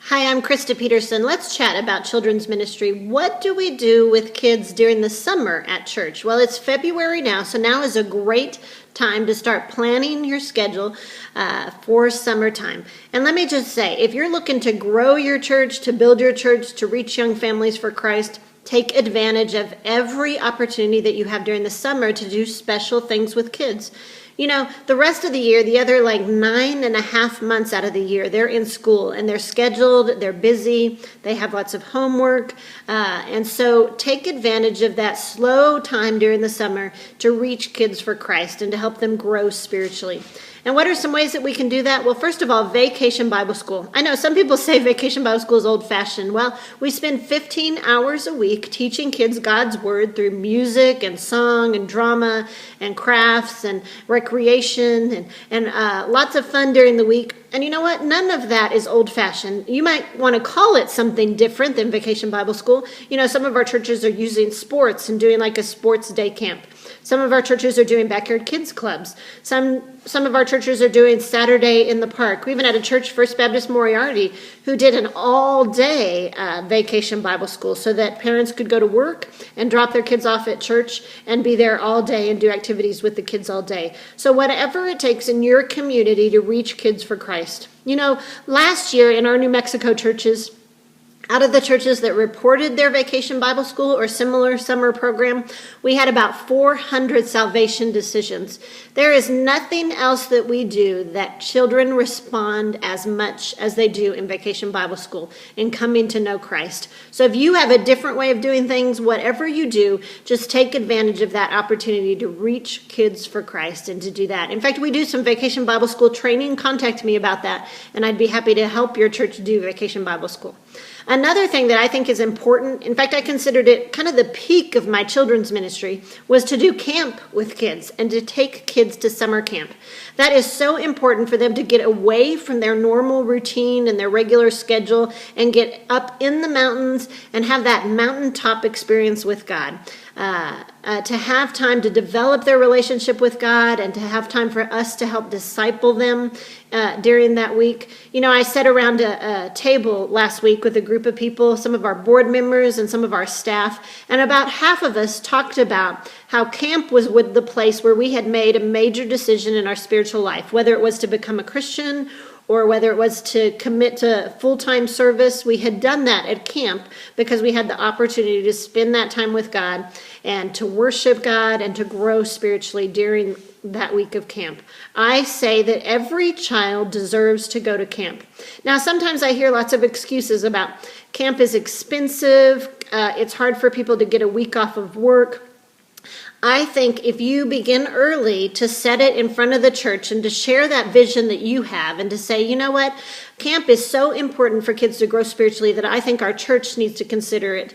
Hi, I'm Krista Peterson. Let's chat about children's ministry. What do we do with kids during the summer at church? Well, it's February now, so now is a great time to start planning your schedule for summertime. And let me just say, if you're looking to grow your church, to build your church, to reach young families for Christ, take advantage of every opportunity that you have during the summer to do special things with kids. You know, the rest of the year, the other 9.5 months out of the year, they're in school and they're scheduled, they're busy, they have lots of homework. And so take advantage of that slow time during the summer to reach kids for Christ and to help them grow spiritually. And what are some ways that we can do that? Well, first of all, Vacation Bible School. I know some people say Vacation Bible School is old-fashioned. Well, we spend 15 hours a week teaching kids God's Word through music and song and drama and crafts and recreation and lots of fun during the week. And you know what? None of that is old-fashioned. You might want to call it something different than Vacation Bible School. You know, some of our churches are using sports and doing like a sports day camp. Some of our churches are doing backyard kids clubs. Some of our churches are doing Saturday in the park. We even had a church, First Baptist Moriarty, who did an all-day Vacation Bible School so that parents could go to work and drop their kids off at church and be there all day and do activities with the kids all day. So whatever it takes in your community to reach kids for Christ. You know, last year in our New Mexico churches, out of the churches that reported their Vacation Bible School or similar summer program, we had about 400 salvation decisions. There is nothing else that we do that children respond as much as they do in Vacation Bible School in coming to know Christ. So if you have a different way of doing things, whatever you do, just take advantage of that opportunity to reach kids for Christ and to do that. In fact, we do some Vacation Bible School training. Contact me about that, and I'd be happy to help your church do Vacation Bible School. Another thing that I think is important, in fact, I considered it kind of the peak of my children's ministry, was to do camp with kids and to take kids to summer camp. That is so important for them to get away from their normal routine and their regular schedule and get up in the mountains and have that mountaintop experience with God. To have time to develop their relationship with God and to have time for us to help disciple them during that week. You know, I sat around a table last week with a group of people, some of our board members and some of our staff, and about half of us talked about how camp was the place where we had made a major decision in our spiritual life, whether it was to become a Christian or whether it was to commit to full-time service. We had done that at camp because we had the opportunity to spend that time with God and to worship God and to grow spiritually during that week of camp. I say that every child deserves to go to camp. Now, sometimes I hear lots of excuses about camp is expensive, it's hard for people to get a week off of work. I think if you begin early to set it in front of the church and to share that vision that you have and to say, you know what, camp is so important for kids to grow spiritually that I think our church needs to consider it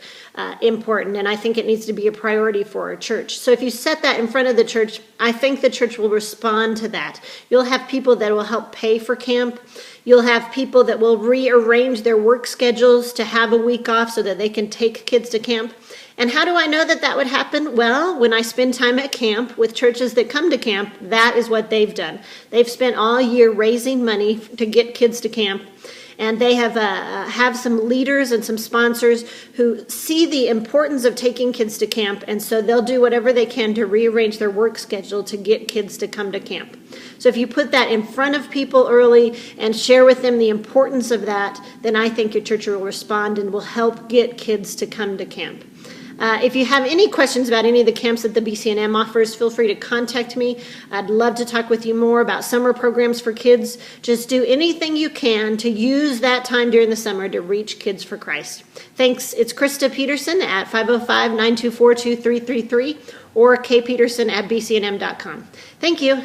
important, and I think it needs to be a priority for our church. So if you set that in front of the church, I think the church will respond to that. You'll have people that will help pay for camp. You'll have people that will rearrange their work schedules to have a week off so that they can take kids to camp. And how do I know that that would happen? Well, when I spend time at camp with churches that come to camp, that is what they've done. They've spent all year raising money to get kids to camp. And they have some leaders and some sponsors who see the importance of taking kids to camp. And so they'll do whatever they can to rearrange their work schedule to get kids to come to camp. So if you put that in front of people early and share with them the importance of that, then I think your church will respond and will help get kids to come to camp. If you have any questions about any of the camps that the BCNM offers, feel free to contact me. I'd love to talk with you more about summer programs for kids. Just do anything you can to use that time during the summer to reach kids for Christ. Thanks. It's Krista Peterson at 505-924-2333 or kpeterson@bcnm.com. Thank you.